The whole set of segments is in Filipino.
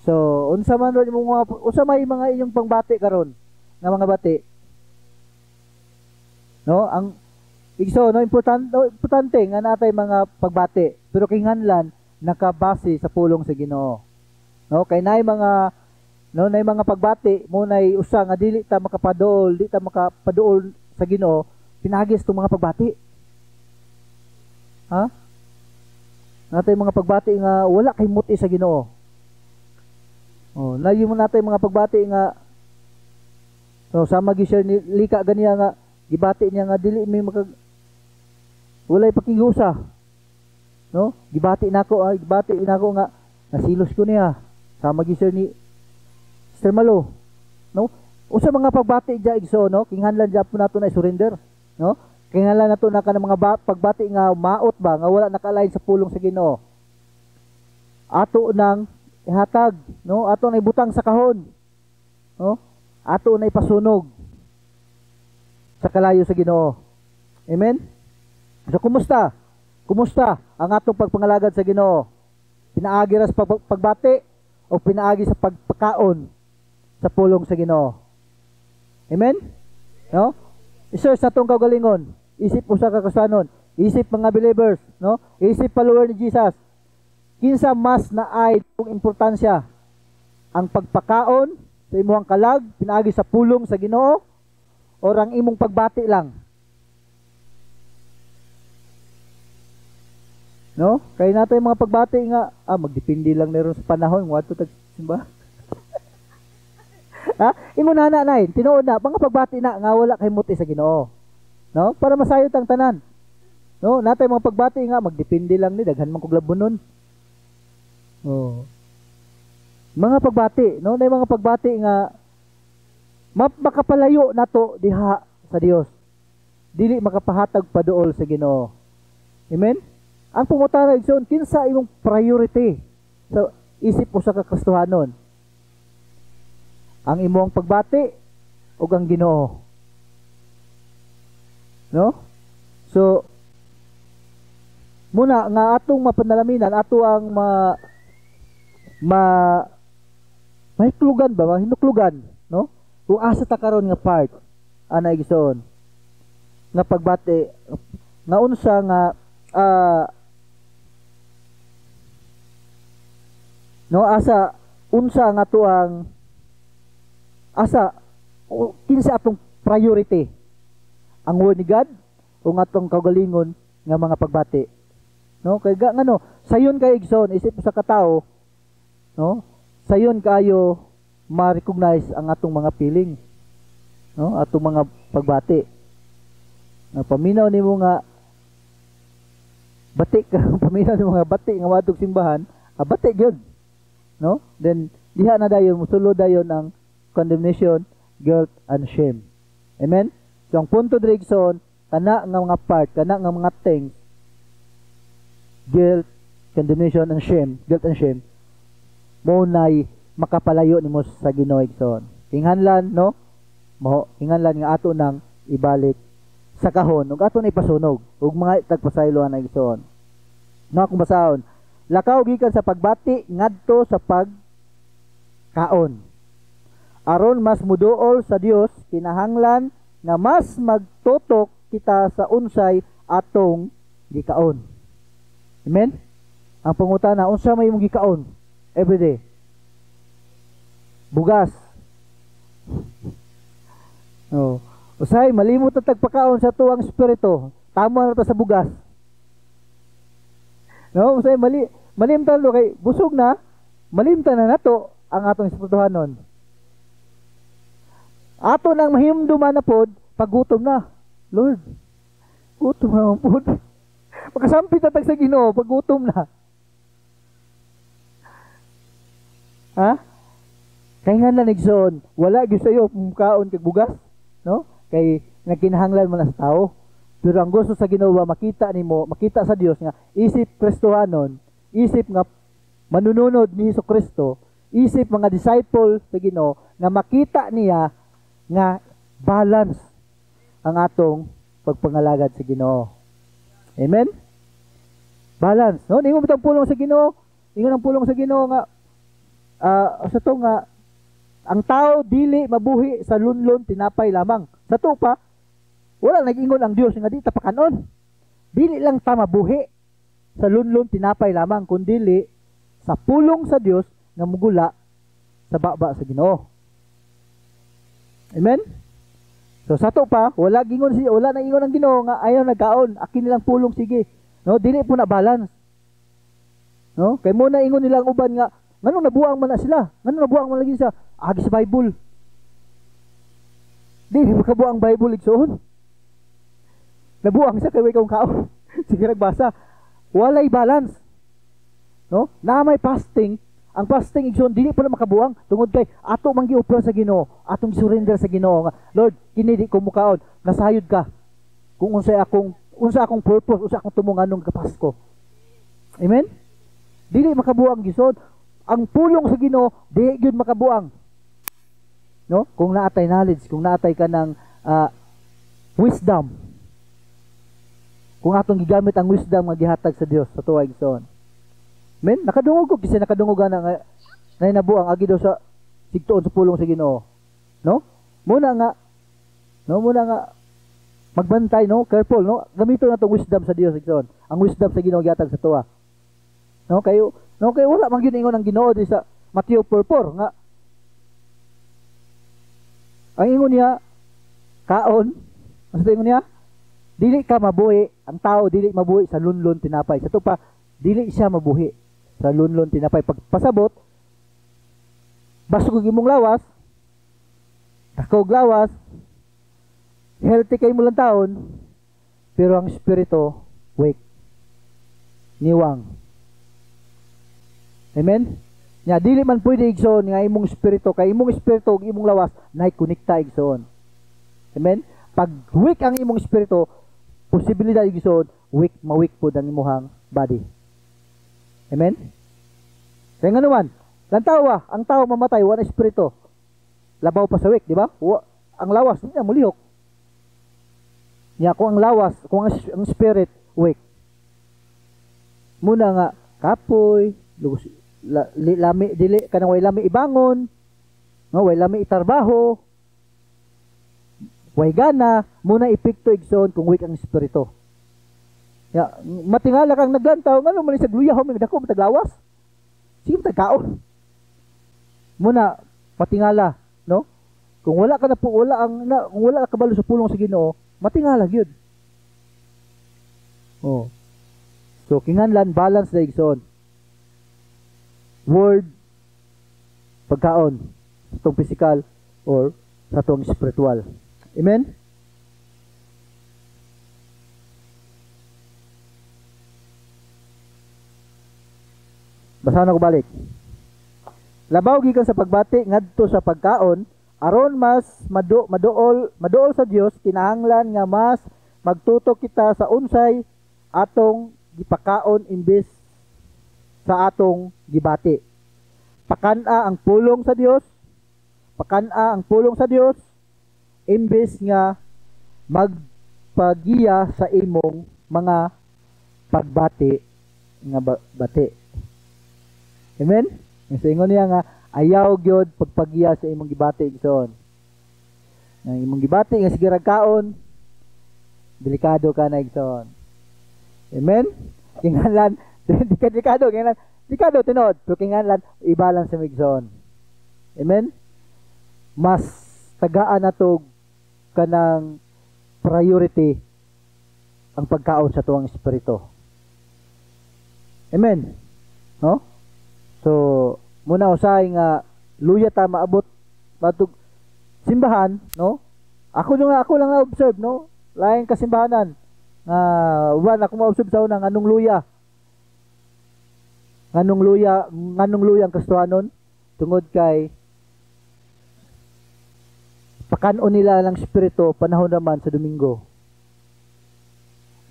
So, unsa man ron imong mga unsa may mga inyong pangbati karon nga mga bati. No, ang igso no importante nga natay mga pagbati pero kinahanglan nakabase sa pulong sa Ginoo. No, kay nay mga no nay mga pagbati mo nay usa nga dili ta makapaduol, di ta makapaduol sa Ginoo, pinagis tong mga pagbati. Ha? Natay mga pagbati nga wala kay muti sa Ginoo. Oh, layo mo natay mga pagbati nga so sama gi share ni lika ganiya nga gibati niya nga dili may walay pakigusa. No? Gibati nako nga nasilos ko niya. Sama gi share ni Sister Malo. No? Usa mga pagbati dia igso no, kinahanglan dia po nato na surrender, no? Kinahanglan nato na kanang mga pagbati nga maot ba nga wala naka-align sa pulong sa Ginoo. Ato nang ihatag, no? Ato nang ibutang sa kahon. No? Ato nang ipasunog sa kalayo sa Ginoo. Amen. So kumusta? Kumusta ang atong pagpangalagad sa Ginoo? Pinaagi ra sa pagbati o pinaagi sa pagpakaon sa pulong sa Ginoo? Amen? No? I-search natong kaugalingon. Isip usa ka kasanon, isip mga believers, no? Isip follower ni Jesus. Kinsa mas naay kung importansya ang pagpakaon sa imong kalag pinaagi sa pulong sa Ginoo o ang imong pagbati lang? No? Kaya natin mga pagbati nga, magdepende lang meron sa panahon, mo ato tagsimba. Ha? Ingon na nay, tinuod na, mga pagbati na nga wala kay muti sa Ginoo. No? Para masayot ang tanan. No? Natay mga pagbati nga magdepende lang ni daghan man kog labunon. Oh. Mga pagbati, no? Nay mga pagbati nga makapalayo nato diha sa Dios. Dili makapahatag paduol sa Ginoo. Amen? Ang pumutana igsoon kinsa imong priority sa isip mo sa kakristohanon? Ang imong pagbati o ang Ginoo? No? So muna nga atong mapanalaminan ato ang mahiklugan ba, mahinuklugan, no? Kung asa ta karon nga part ana igsoon nga pagbati nga unsa nga no asa unsa nga tuang asa kinsa atong priority, ang word ni God o nga atong kaugalingon nga mga pagbati, no? Kay ngano sayon kay igsoon isip sa katao, no? Sayon kayo ma-recognize ang atong mga feeling, no? Atong mga pagbati na paminaw nimo nga bati ka paminaw nimo nga bati nga wadtog simbahan, bati gyud, no? Then diha na dayon musulod dayon ang condemnation, guilt and shame. Amen. So ang punto diri igsoon kana nga mga part, kana nga mga things, guilt, condemnation and shame, guilt and shame, mo nay makapalayo nimo sa Ginoo igsoon. Kinahanglan, no? Kinahanglan nga ato nang ibalik sa kahon ug ato na ipasunog ug mga tagpasayloan na igsoon. No, kung basahon, lakaw gikan sa pagbati ngadto sa pagkaon. Aron mas muduol sa Dios, kinahanglan nga mas magtutok kita sa unsay atong gikaon. Amen? Ang pangutana, unsa may imong gikaon everyday? Bugas. Oh, usay malimot ang tagpakaon sa tuwang espiritu. Tama na ta sa bugas. No, usay malimtan lo kay busog na, malimtan na nato ang atong espirituhanon. Ato nang mahimduman na pod paggutom na. Lord, gutom na pod. Makasampit tatag sa Ginoo paggutom na. Ha? Kay nga na nigsoon, wala gyud sayo kaon kag bugas, no? Kay nagkinahanglan mo na sa tao. Pero ang gusto sa Ginoo makita nimo, makita sa Dios nga isip Kristohanon, isip nga manununod ni Hesukristo, isip mga disciple sa Ginoo nga makita niya nga balance ang atong pagpangalagad sa Ginoo. Amen? Balance, no? Ingon bitang pulong sa Ginoo, ingon ang pulong sa Ginoo nga sa to nga ang tao dili mabuhi sa lunlon tinapay lamang. Sa to pa wala nag-ingon ang Dios nga di ta pakanon. Dili lang ta mabuhi sa lunlon tinapay lamang kundi sa pulong sa Dios nga mugula sa baba sa Ginoo. Amen. So sa to pa wala nang ingon ang Ginoo nga ayaw nagkaon, akin nilang pulong sige. No, dili po na balance. No? Kay mo na ingon nila ang uban nga nganong nabuang man na sila? Nganong nabuang man lagi sa agi sa Bible? Dili makabuang Bible igsoon. Nabuang sa kay way kaong kaon. Sige nagbasa. Walay balance. No? Na may fasting, ang fasting igsoon dili po na makabuang tungod kay ato man giupra sa Ginoo, atong surrender sa Ginoo nga Lord, kini di ko mukaon, nasayod ka. Kung unsa akong purpose, unsa akong tumunganong kapasko. Amen? Dili makabuang gisod. Ang pulong sa Ginoo di gyud makabuang. No? Kung naatay knowledge, kung naatay ka ng wisdom. Kung atong gigamit ang wisdom nga gihatag sa Dios sa tuwa igsoon. Men, nakadungog ko kasi nakadungog nga nabuang agi daw sa sigtuon sa pulong sa Ginoo. No? Muna nga magbantay, no? Careful, no? Gamiton natong wisdom sa Dios igsoon. Ang wisdom sa Ginoo gihatag sa tuwa. No, kayo wala man gyud ingon ang Ginoo di sa Mateo 4:4 nga ang ingon niya kaon, ano ingon niya? Dili ka mabuhi, ang tao dili mabuhi sa lunlon tinapay. Sa to pa dili siya mabuhi sa lunlon tinapay. Pagpasabot basog imong lawas, takog lawas, healthy kay mo lang taon, pero ang espiritu weak, niwang. Amen? Nya dili man pwede igsoon nga imong espiritu kay imong espiritu ug imong lawas nay konekta igsoon. Amen? Pag weak ang imong espiritu, posibilidad igsoon mawik pud ang imong body. Amen? Kaya nga naman, ang tao mamatay wala espiritu. Labaw pa sa weak, di ba? Ang lawas niya mulihok. Nya kung ang spirit weak. Muna nga kapoy, lami dili kanang way lami ibangon, no, way lami itarbaho, way gana, muna epekto igsoon kung weak ang espiritu. Ya, matingala kang naglantaw, ngano man sa gluyaw mi dako mataglawas. Sige matagkaon. Muna patingala, no? Kung wala ka na po, kung wala ka kabalo sa pulong sa Ginoo, matingala gyud. Oh. So kinahanglan balance na igsoon. Word, pagkaon, sa itong physical or sa itong spiritual. Amen? Basahan ako balik. Labaw gikan sa pagbati ngadto sa pagkaon aron mas maduol sa Dios kinahanglan nga mas magtutok kita sa unsay atong gipakaon imbes sa atong gibati. Pakana ang pulong sa Dios. Pakana ang pulong sa Dios imbes nga magpagiya sa imong mga pagbati nga bati. Amen? So ingon niya nga ayaw gyud pagpagiya sa imong gibati igsoon. Ang imong gibati nga sige kaon delikado ka na igsoon. Amen? Kinahanglan delikado tinod pero kinahanglan i-balance sa igsoon. Amen? Mas tagaan nato kanang priority ang pagkaon sa tuwang espiritu. Amen? No? So, muna usay nga luya ta maabot batug simbahan, no? Ako lang na observe, no? Lain ka simbahanan. Wala ako ma-observe sa una nganong luya. Nganong luya ang kastuhanon tungod kay pakanon nila lang espiritu panahon naman sa Domingo.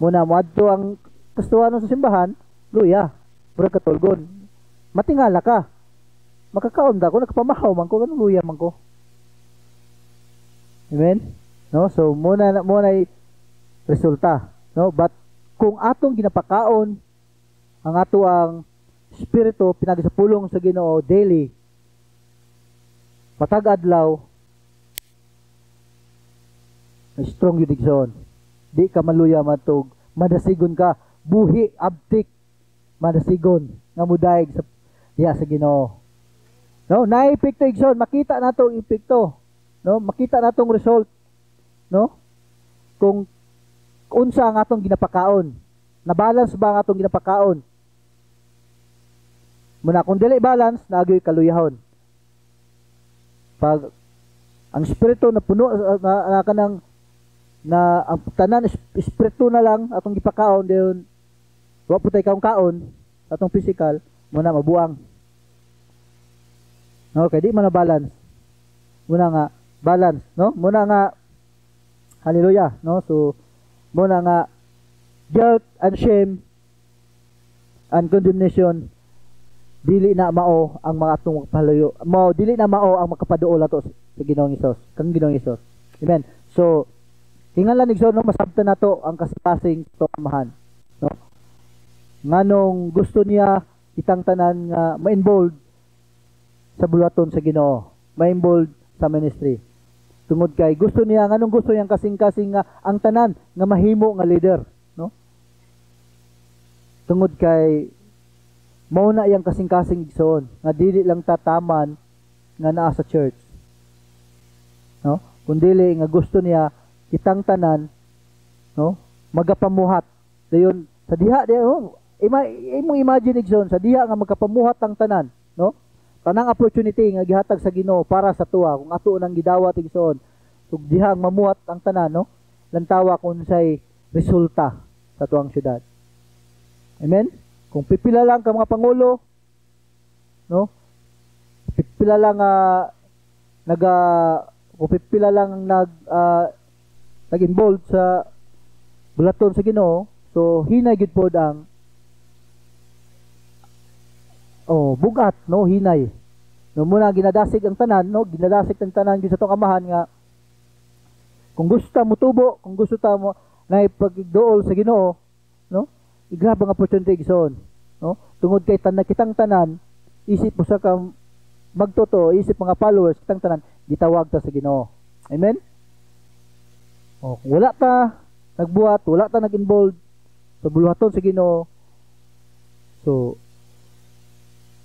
Muna moadto ang kastuhanon sa simbahan, luya, pura katulgon. Matingala ka. Makakaon da ko, nagpamahaw man ko, ganun luya man ko. Amen? No? So, muna resulta. No? But, kung atong ginapakaon, ang ato ang spirito, pinagi sa pulong sa Ginoo daily, Matag adlaw strong yun igsoon. Di ka maluya matog, madasigon ka, buhi, abtik, madasigon, nga mudayeg sa diya sa Ginoo. No, na-epekto igsoon, makita nato ang epekto. No, makita natong result. No? Kung unsa ang atong ginapakaon. Na-balance ba ang atong ginapakaon? Muna kung dili balance, naagyoy kaluyahon. Pag ang espiritu na puno na kanang na ang tanan espiritu na lang atong gipakaon dayon wa putay kaon atong physical muna mabuang. No, kay di man na balance. Muna nga balance, no? Muna nga hallelujah, no? So muna nga guilt and shame and condemnation dili na mao ang mga atong paluyo. Mao dili na mao ang makapaduol ato sa Ginoong Hesus, kang Ginoong Hesus. Amen. So hingalan igsoon no masabtan nato ang kasing to amahan, no? Nganong gusto niya itang tanan nga ma-involved sa bulaton sa Ginoo, ma-involved sa ministry. Tungod kay gusto niya nganong gusto niyang kasing-kasing nga ang tanan nga mahimo nga leader, no? Tungod kay mao na iyang kasing-kasing igsoon nga dili lang tataman nga naa sa church, no? Kundili nga gusto niya kitang tanan, no, magapamuhat dayon sa diha oh, imong imagine igsoon sa diha nga magapamuhat ang tanan, no, tanang opportunity nga gihatag sa Ginoo para sa tuwa kung ato nang gidawat igsoon ug diha ang mamuhat ang tanan, no, lantawa kung say resulta sa tuang syudad. Amen. Kung pipila lang ka mga pangulo, no, pipila lang kung pipila lang ang nag-involved sa bulaton sa Ginoo, so hinay gid pod ang bugat, no, hinay. No, muna ginadasig ang tanan, no, ginadasig ang tanan gyud sa tong amahan nga kung gusto ta mo tubo, kung gusto ta mo na ipagduol sa Ginoo, no, grabe ang opportunity igsoon, no, tungod kay kitang tanan isip mo sa ka magtoto, isip mga followers kitang tanan gitawag ta sa Ginoo. Amen. Kung wala ta nagbuhat, wala ta nag-involved sa buluhaton sa Ginoo, so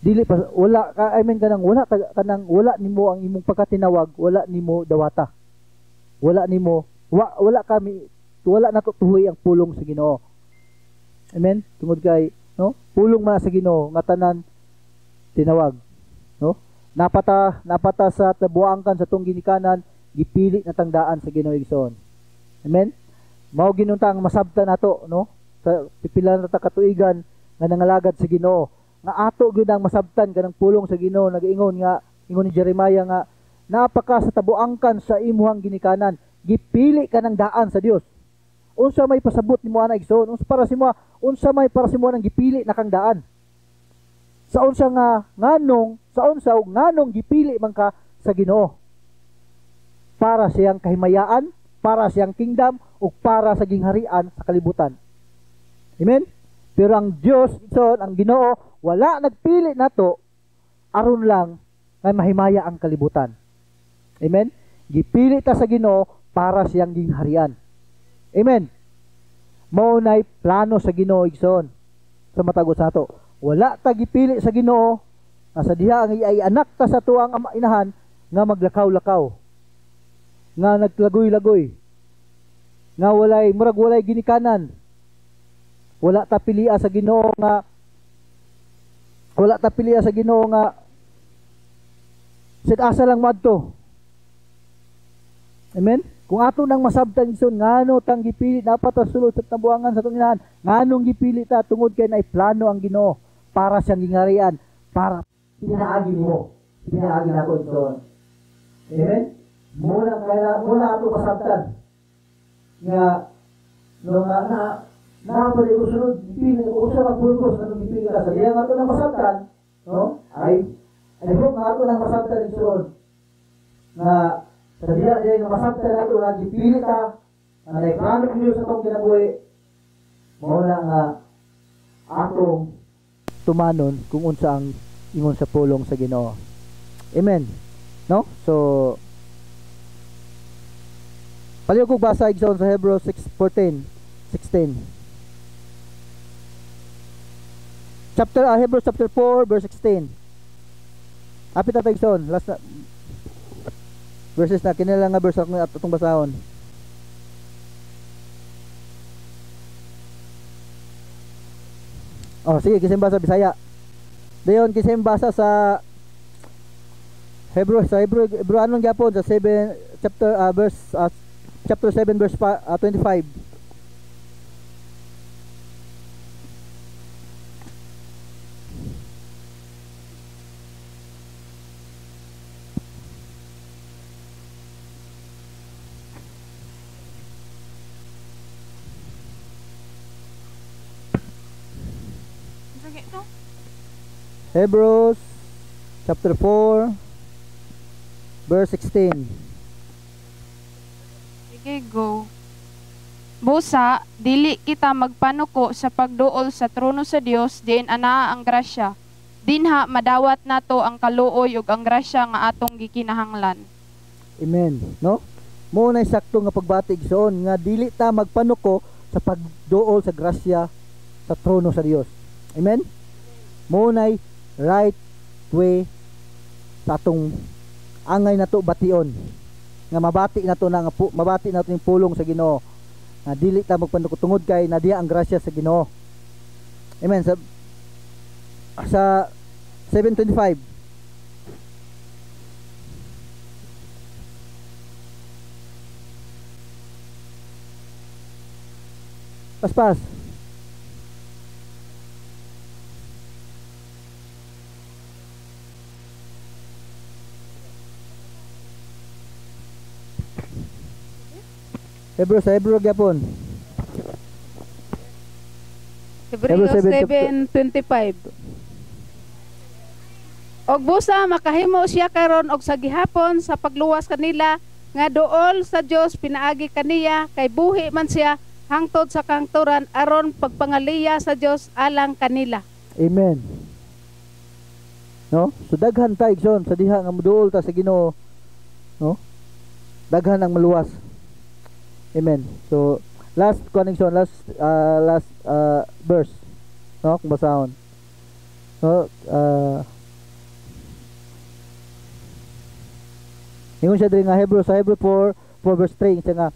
dili pa wala ka, I mean kanang wala nimo ang imong pagkatinawag, wala nimo dawata. Wala nimo wala nato tuhoy ang pulong sa Ginoo. Amen. Tungod kay, no, pulong man sa Ginoo nga tanan tinawag, no? Napata sa tabuangkan sa tong ginikanan, gipili na tangdaan sa Ginoo igsoon. Amen. Mao ginunta ang masabtan nato, no? Sa pipila na ta katuigan nga nangalagad sa Ginoo. Nga ato gyud ang masabtan kanang pulong sa Ginoo, nagaingon nga ingon ni Jeremiah nga napaka sa tabuangkan sa imuhang ginikanan, gipili ka ng daan sa Dios. Unsa may pasabot nimo ana igsoon? Unsa may para si mo nang gipili na kang daan? Sa unsa nganong gipili man ka sa Ginoo? Para siyang kahimayaan, para siyang kingdom, o para sa gingharian sa kalibutan. Amen? Pero ang Dios, ang Ginoo, wala nagpili nato aron lang nga mahimaya ang kalibutan. Amen? Gipili ta sa Ginoo para siyang gingharian. Amen? Mao nay plano sa Ginoo igsoon sa matagos nato. Wala ta gipili sa Ginoo nga sa diha ang ay anak ta sa tuang inahan nga maglakaw-lakaw, nga naglagoy-lagoy, nga walay ginikanan. Wala ta pilia sa Ginoo nga sid asa lang madto. Amen. Kung ato nang masabtan igsoon ngano tang gipili dapat ta sulod sa tabuangan sa tong inahan, nganong gipili ta tungod kay naay plano ang Ginoo para siyang gingharian, para pinaagi nato igsoon. Amen. Muna ato masabtan nga no na pwede ko sunod gipili ko sa pagpulkos na gipili ka sa diya nga ato nang masabtan, no, ay kung ato nang masabtan igsoon na sa diya nga masabtan nato nga gipili ka na naiplano ko sa tong kinabuhi, mao na nga atong tumanon kung unsa ang ingon sa pulong sa Ginoo. Amen. No? So paliw kog basa igsoon sa Hebrews 6:14, 16. Hebrews chapter 4 verse 16. Apit ta igsoon, last na verses na kinala nga verse ako atong basahon. Oh, sige, kisim basa Bisaya. Dayon kisim basa sa Hebrew anong gyapon sa 7 chapter 7 verse 25. Hebrews chapter 4 verse 16. Sige, go. Busa, dili kita magpanuko sa pagduol sa trono sa Dios diin anaa ang grasya. Dinha madawat nato ang kaluoy ug ang grasya nga atong gikinahanglan. Amen. No? Mo na sakto nga pagbatig soon nga dili ta magpanuko sa pagduol sa grasya sa trono sa Dios. Amen. Mo nay right way sa atong angay nato bation nga mabati nato na nga mabati nato yung pulong sa Ginoo nga dili ta magpanuko tungod kay nadiya ang grasya sa Ginoo. Amen. Sa 7:25 paspas Hebrews gyapon. Hebrews 7:25. Og busa makahimo siya karon og sa gihapon sa pagluwas kanila nga duol sa Dios pinaagi kaniya kay buhi man siya hangtod sa kangturan aron pagpangaliya sa Dios alang kanila. Amen. No? So daghan ta igsoon sa diha nga moduol ta sa Ginoo. No? Daghan ang maluwas. Amen. So last connection, last verse. No, kung basahon. So ingon siya diri nga Hebrews 4 verse 3 siya nga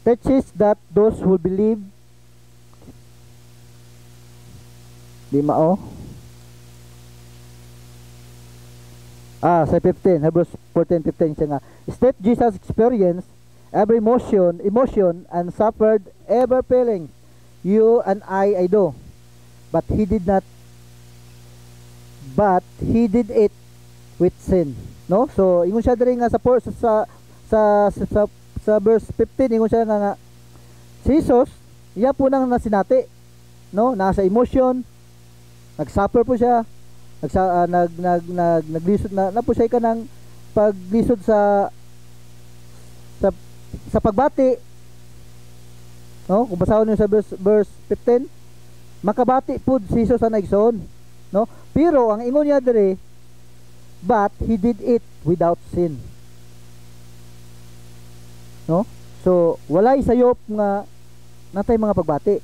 teaches that those who believe di mao sa 15 Hebrews 14:15 siya nga state Jesus experienced every emotion and suffered ever feeling you and I do but he did it with sin. No? So ingon siya diri nga sa verse 15 ingon siya nga si Jesus iya po nang nasinati, no? Nasa emotion, nagsuffer po siya, naglisod na po siya kanang paglisod sa pagbati. No? Kung basahon niyo sa verse 15, makabati pud si Jesus sa naigsoon, no? Pero ang ingon niya diri, but he did it without sin. No? So walay sayop nga natay mga pagbati.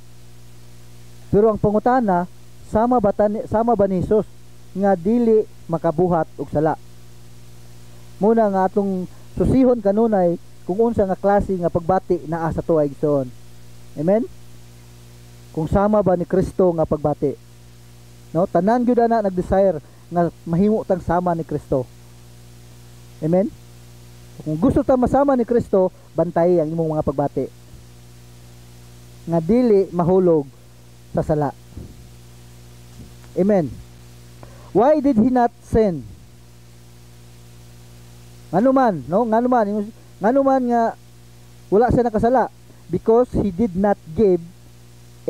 Pero ang pangutana, sama ba ni Jesus nga dili makabuhat og sala? Muna nga atong susihon kanunay kung unsa nga klase nga pagbati naa sa tuwa igsoon. Amen. Kung sama ba ni Kristo nga pagbati. No, tanan gyud na nag-desire nga mahimo tang sama ni Kristo. Amen. Kung gusto ta masama ni Kristo, bantay ang imong mga pagbati. Nga dili mahulog sa sala. Amen. Why did he not sin? Nganuman, no? Nganuman nga wala siya nakasala because he did not give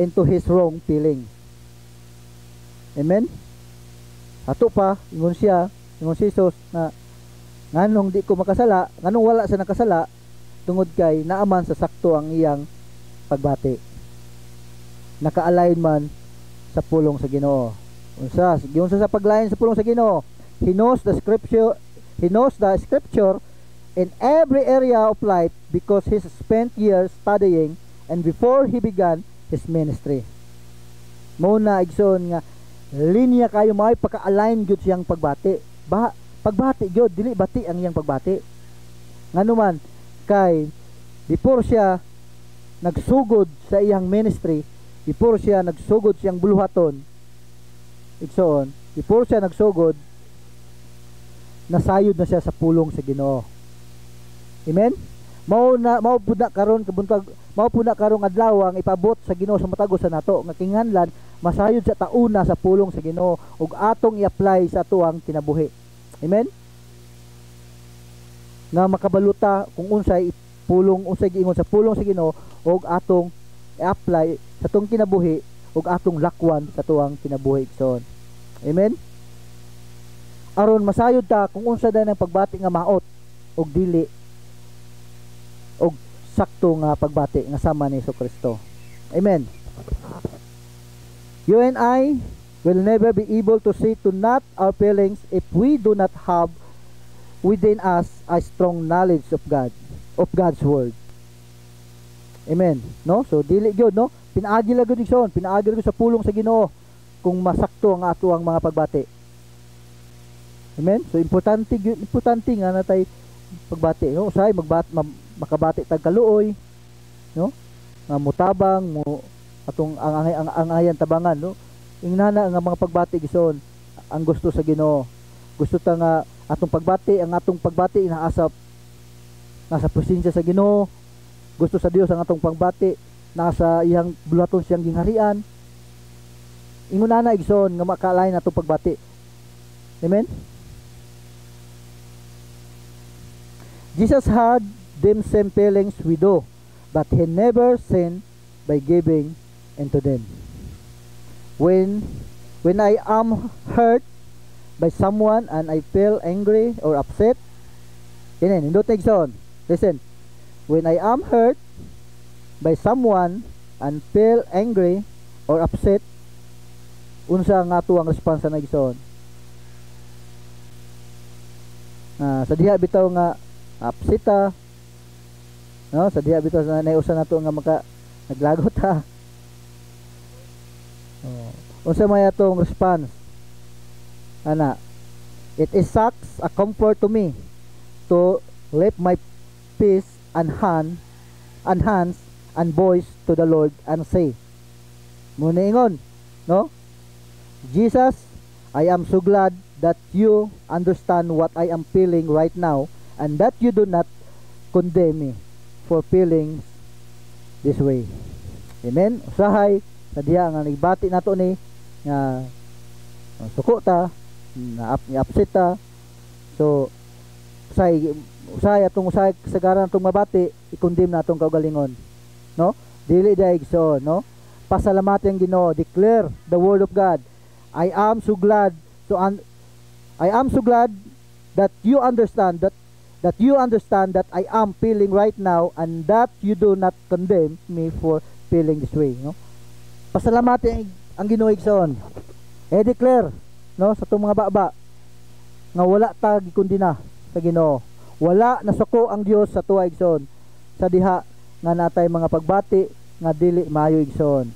into his wrong feeling. Amen. Ato pa ingon si Jesus na nganong di ko makasala, nganong wala siya nakasala tungod kay naaman sa sakto ang iyang pagbati. Naka-align man sa pulong sa Ginoo. Unsa sa paglain sa pulong sa Ginoo? He knows the He knows the scripture in every area of life because he spent years studying and before he began his ministry. Muna igsoon nga linya kayo may pagka-align gyud siyang pagbati. Pagbati gyud dili bati ang iyang pagbati. Nganuman kay before siya nagsugod sa iyang ministry, before siya nagsugod siyang buluhaton, igsoon, before siya nagsugod, nasayod na siya sa pulong sa Ginoo. Amen? Mao pud na karon kabuntag, mao pud na karong adlaw ang ipabot sa Ginoo sa matagos sa nato nga kinahanglan masayod sa tauna sa pulong sa Ginoo ug atong i-apply sa atuang kinabuhi. Amen? Nga makabaluta kung unsay pulong, unsay giingon sa pulong sa Ginoo ug atong i-apply sa atong kinabuhi ug atong lakwan sa tuang kinabuhi igsoon. Amen? Aron masayod ta kung unsa daw ang pagbati nga maot ug dili og sakto nga pagbati nga sama ni Jesucristo. Amen. You and I will never be able to see to not our feelings if we do not have within us a strong knowledge of God, of God's word. Amen. No? So dili gyud no, pinaagi la gyud igsoon, pinaagi gyud sa pulong sa Ginoo kung masakto ang ato ang mga pagbati. Amen. So importante nga natay pagbati, no? Usay makabati tag kaluoy, no? Nga mutabang mo atong ang ayan tabangan, no? Ingnana nga mga pagbati gison ang gusto sa Ginoo. Gusto ta nga atong pagbati, ang atong pagbati inaasap nasa presensya sa Ginoo. Gusto sa Dios ang atong pagbati nasa iyang bulaton siyang gingharian. Ingunana igsoon nga makalain atong pagbati. Amen. Jesus had them same feelings we do, but he never sinned by giving into them. When I am hurt by someone and I feel angry or upset, indot igsoon. Listen. When I am hurt by someone and feel angry or upset, unsa nga ato ang response na igsoon? Sa diha bitaw nga upseta, no? Sa diha bitaw na naiusa nato nga naglagot ha. Unsa may atong response? Ana, it is sucks a comfort to me to lift my peace and hands and voice to the Lord and say, muna ingon, no? Jesus, I am so glad that you understand what I am feeling right now and that you do not condemn me for feeling this way. Amen. Usahay sa diha nga nagbati nato ni nga suko ta, na upset ta. So usay atong kasagaran atong mabati, i-condemn na atong kaugalingon, no? Dili daig so, no? Pasalamatan ang Ginoo, declare the word of God. I am so glad that you understand that I am feeling right now and that you do not condemn me for feeling this way, no? Pasalamatan ang Ginoo igsoon. Declare, no, sa atong mga baba nga wala ta gikundina sa Ginoo. Wala nasuko ang Dios sa tuwa igsoon sa diha nga natay mga pagbati nga dili maayo igsoon.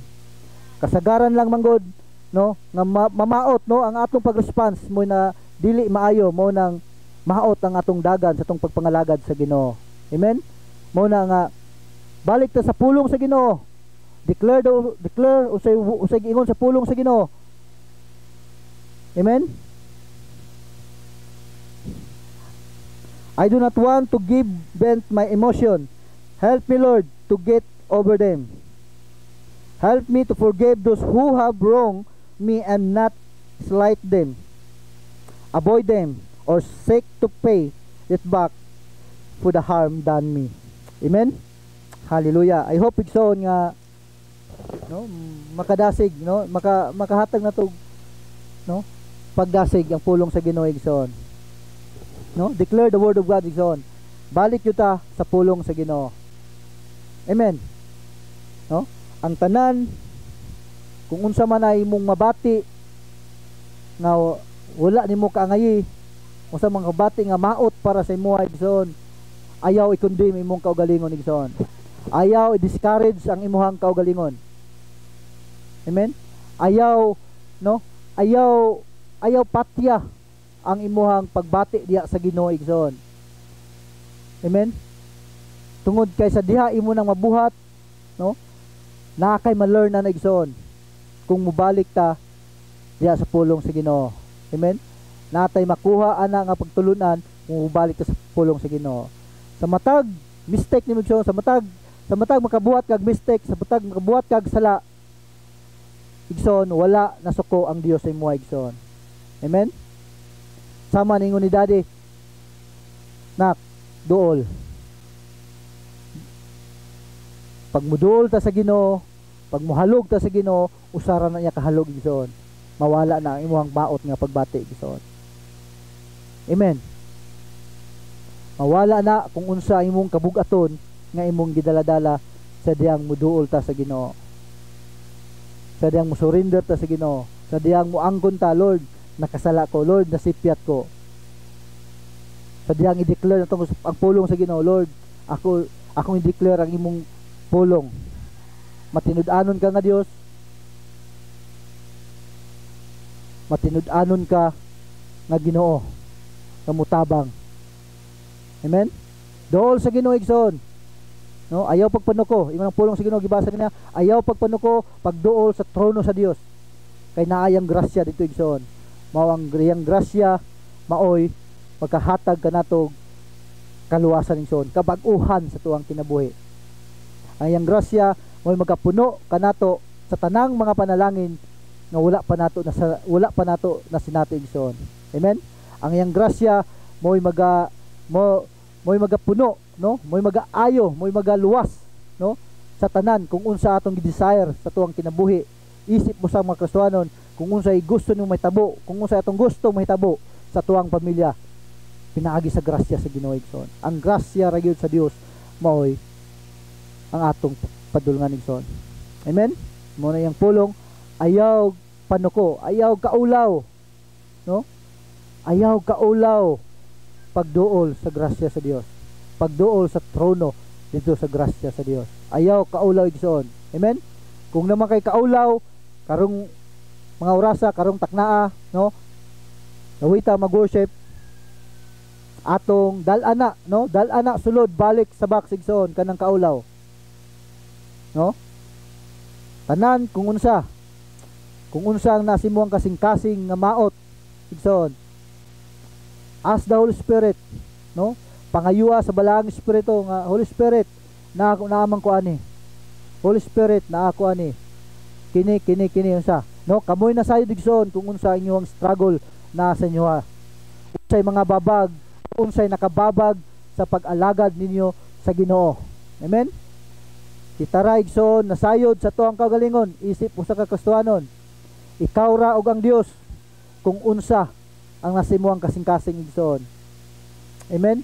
Kasagaran lang manggod, no, nga mamaot, no, ang atong pagresponse mo na dili maayo mo nang maot ang atong dagan sa atong pagpangalagad sa Ginoo. Amen. Mo na nga balik ta sa pulong sa Ginoo. Declare usay ingon sa pulong sa Ginoo. Amen. I do not want to give vent my emotion. Help me, Lord, to get over them. Help me to forgive those who have wronged me and not slight them, avoid them, or seek to pay it back for the harm done me. Amen. Hallelujah. I hope igsoon nga, no, makadasig, no, makahatag na to, no, pagdasig ang pulong sa Ginoo igsoon. No, declare the word of God igsoon. Balik yuta sa pulong sa Ginoo. Amen. No? Ang tanan kung unsa man ay imong mabati nga wala nimo kaangayi, usa mga kabati nga maot para sa imo igsoon, ayaw i-condemn imong kaugalingon igsoon. Ayaw i-discourage ang imuhang kaugalingon. Amen. Ayaw ayaw patya ang imuhang pagbati diha sa Ginoo igsoon. Amen. Tungod kay sa diha imo nang mabuhat, no? Na kay ma-learn na igsoon kung mubalik ta diha sa pulong sa Ginoo. Amen. Natay makuha ana nga pagtulunan kung mubalik ta sa pulong sa Ginoo. Sa matag mistake ni igsoon, sa matag makabuhat kag mistake, sa matag makabuhat kag sala igsoon, wala nasuko ang Dios sa imo igsoon. Amen. Sama ningon ni Daddy, nak, duol. Pag muduol ta sa Ginoo, pag muhalog ta sa Ginoo, usara na niya kahalog igsoon. Mawala na ang imong baot nga pagbati igsoon. Amen. Mawala na kung unsa imong kabugaton nga imong gidaladala sa diyang muduol ta sa Ginoo. Sa diyang musurrender ta sa Ginoo, sa diyang muangkon ta, Lord, nakasala ko, Lord, nasipyat ko. Sa diyang i-declare natong ang pulong sa Ginoo, Lord, akong i-declare ang imong pulong. Matinud-anon ka nga Dios. Matinud-anon ka nga Ginoo, nga mutabang. Amen. Dool sa Ginoo igsoon. No, ayaw pagpanuko, imong pulong sa Ginoo gibasa niya, ayaw pagpanuko, pagduol sa trono sa Dios. Kay naayang grasya dito igsoon. Mao ang griyang grasya maoy magkahatag kanatog kaluwasan igsoon, kabag-uhan sa tuang kinabuhi. Ang iyang grasya mo'y magapuno kanato sa tanang mga panalangin nga wala pa nato na sinato igsoon. Amen. Ang iyang grasya mo'y magapuno, no? Mo'y magaayo, mo'y magaluwas, no? Sa tanan kung unsa atong gi-desire sa tuang kinabuhi. Isip mo sa mga Kristiyanon kung unsay gusto nimo mahitabo, kung unsay atong gusto mahitabo sa tuang pamilya. Pinaagi sa grasya sa Ginoo igsoon. Ang grasya ra gyud sa Dios maoy ang atong padulngan igsoon. Amen. Mo na yang pulong, ayaw panuko, ayaw kaulaw, no? Ayaw kaulaw pagduol sa grasya sa Dios, pagduol sa trono dito sa grasya sa Dios. Ayaw kaulaw igsoon. Amen. Kung naman kay kaulaw karong mga orasa, karong taknaa, no? Nawita mag-worship atong dal-ana, no? Dal-ana sulod balik sa box igsoon kanang kaulaw. No? Tanan kung unsa ang nasimuang kasing-kasing nga maot igsoon. Ask the Holy Spirit, no? Pangayuwa sa balaang espiritu nga, Holy Spirit, na ako naamang ko ani. Holy Spirit, na ako ani. Kini unsa, no? Kamoy na sayo digsoon kung unsa inyong struggle na sa inyo. Unsay mga babag, unsay nakababag sa pag-alagad ninyo sa Ginoo. Amen. Kitara igsoon nasayod sa tuang kagalingon, isip usa ka Kristiyanon. Ikaw ra og ang Dios kung unsa ang nasimuang kasing-kasing igsoon. Amen.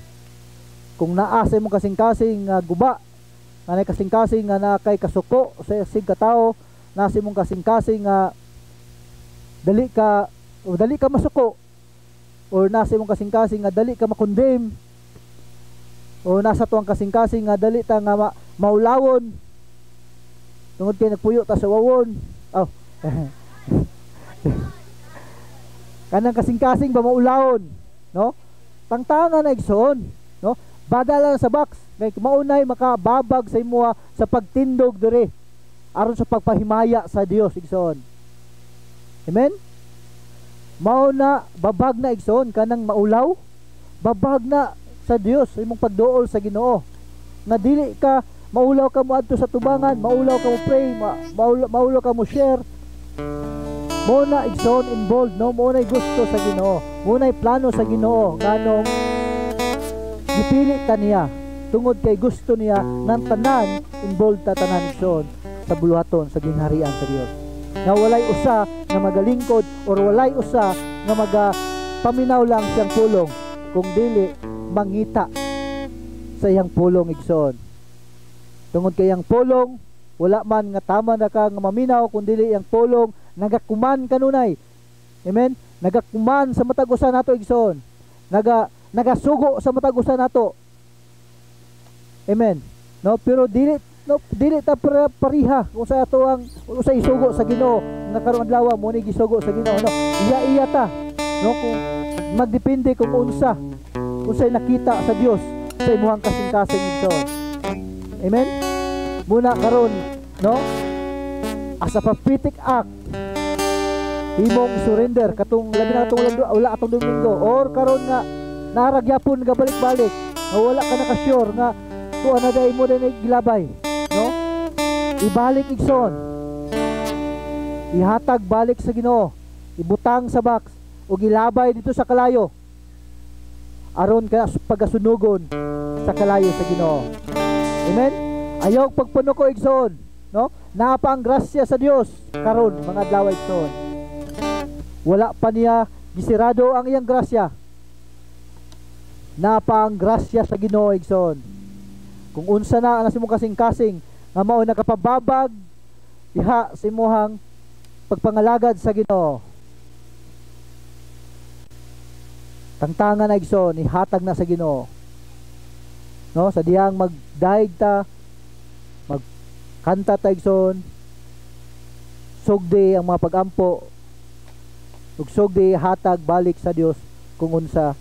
Kung naa sa imong kasing-kasing guba, nga kasing-kasing nga na kay kasuko sa sig katao, nasa imong kasing-kasing nga dali ka masuko, or nasa imong kasing-kasing nga dali ka makondem, o nasa tuang kasing-kasing nga dali ta nga maulawon tungod kay nagpuyo ta sa wawon. Kanang kasing-kasing ba maulawon, no? Tangtangan na igsoon, no? Badala sa box kay maunay makababag sa imo sa pagtindog dire aron sa pagpahimaya sa Dios igsoon. Amen. Mauna babag na igsoon kanang maulaw, babag na sa Dios imong pagduol sa Ginoo. Nga dili ka maulaw ka mo adto sa tubangan, maulaw ka mo pray, maulaw ka mo share. Muna igsoon involved, no? Muna gusto sa Ginoo, muna plano sa Ginoo nganong gipili ta niya tungod kay gusto niya ng tanan, involved ta tanan igsoon sa buluhaton sa gingharian sa Dios. Na walay usa nga magalingkod or walay usa nga paminaw lang siyang pulong kung dili mangita sa iyang pulong igsoon. Tungod kay iyang pulong wala man nga tama na ka nga maminaw kung dili iyang pulong nagakuman kanunay. Amen. Nagakuman sa matag usa nato igsoon. nagasugo sa matag usa nato. Amen. No, pero dili ta pariha kung sa ato ang usa isugo sa Ginoo nga karon adlaw mo ni gisugo sa Ginoo, no. Iya ta, no, kung magdepende kung unsay nakita sa Dios sa imuhang kasing-kasing igsoon. Amen. Muna karon, no, as a prophetic act, imong surrender katong labi na wala atong Domingo, or karon nga naragyapon nga balik-balik nga wala ka naka-sure nga tuwa na day mo din gilabay, no, ibalik igsoon, ihatag balik sa Ginoo, ibutang sa box o gilabay dito sa kalayo aron ka pagasunugon sa kalayo sa Ginoo. Amen. Ayaw pagpuno ko igsoon, no, napa ang grasya sa Dios karon mga adlaw igsoon. Wala pa niya gisirado ang iyang grasya. Napa ang grasya sa Ginoo igsoon. Kung unsa na ana simong kasing-kasing nga mao nakapababag diha sa imuhang pagpangalagad sa Ginoo, tangtangan na igsoon, ihatag na sa Ginoo, no, sa diyang magdaig ta, magkanta ta igsoon, sugdi ang mga pagampo, ug sugdi hatag balik sa Dios kung unsa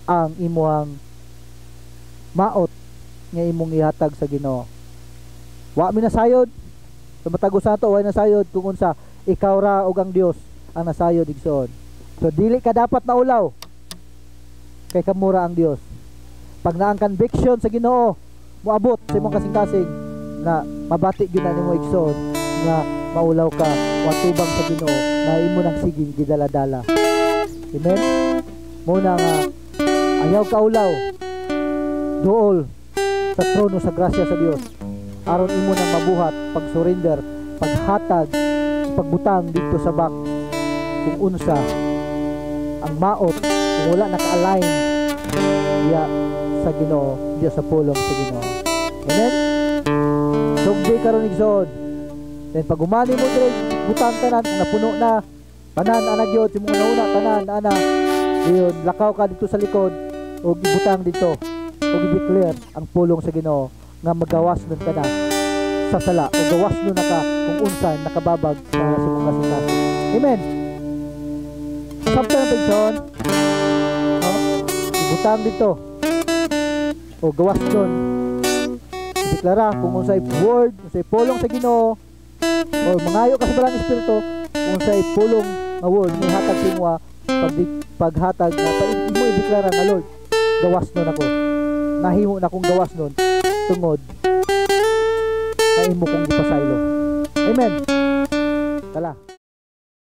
ang imuhang maot nga imong ihatag sa Ginoo. Wa mi nasayod sa matag usa to, wa nasayod kung unsa ikaw ra ug ang Dios ang nasayod igsoon. So dili ka dapat maulaw kay kamura ang Dios. Pag naang conviction sa Ginoo moabot sa imong kasing-kasing na mabati gyud na nimo igsoon nga maulaw ka wa tubang sa Ginoo na imo nang siging gidala-dala. Amen. Muna nga ayaw ka ulaw duol sa trono sa grasya sa Dios aron imo nang mabuhat pag-surrender, paghatag, pagbutang dito sa box kung unsa ang maot kung wala naka-align diya sa Ginoo, diya sa pulong sa Ginoo. Amen. Sugdi karon igsoon. Then pag umani mo dire butang tanan kung napuno na tanan ana gyud imong nauna tanan ana diyon lakaw ka dito sa likod o gibutang dito o gi-declare ang pulong sa Ginoo nga magawas nun ka na sa sala o gawas nun na ka kung unsa nakababag sa imong kasing-kasing. Amen. Sabta na igsoon, ibutang dito o gawas nun, ideklara kung unsay word, unsay pulong sa Ginoo, o mangayo ka sa balang espiritu kung unsay pulong nga word ni hatag sa imo paghatag na imo ideklara nga Lord, gawas nun ako, nahimo na akong gawas nun tungod kay imo kong gipasaylo. Amen. Tala.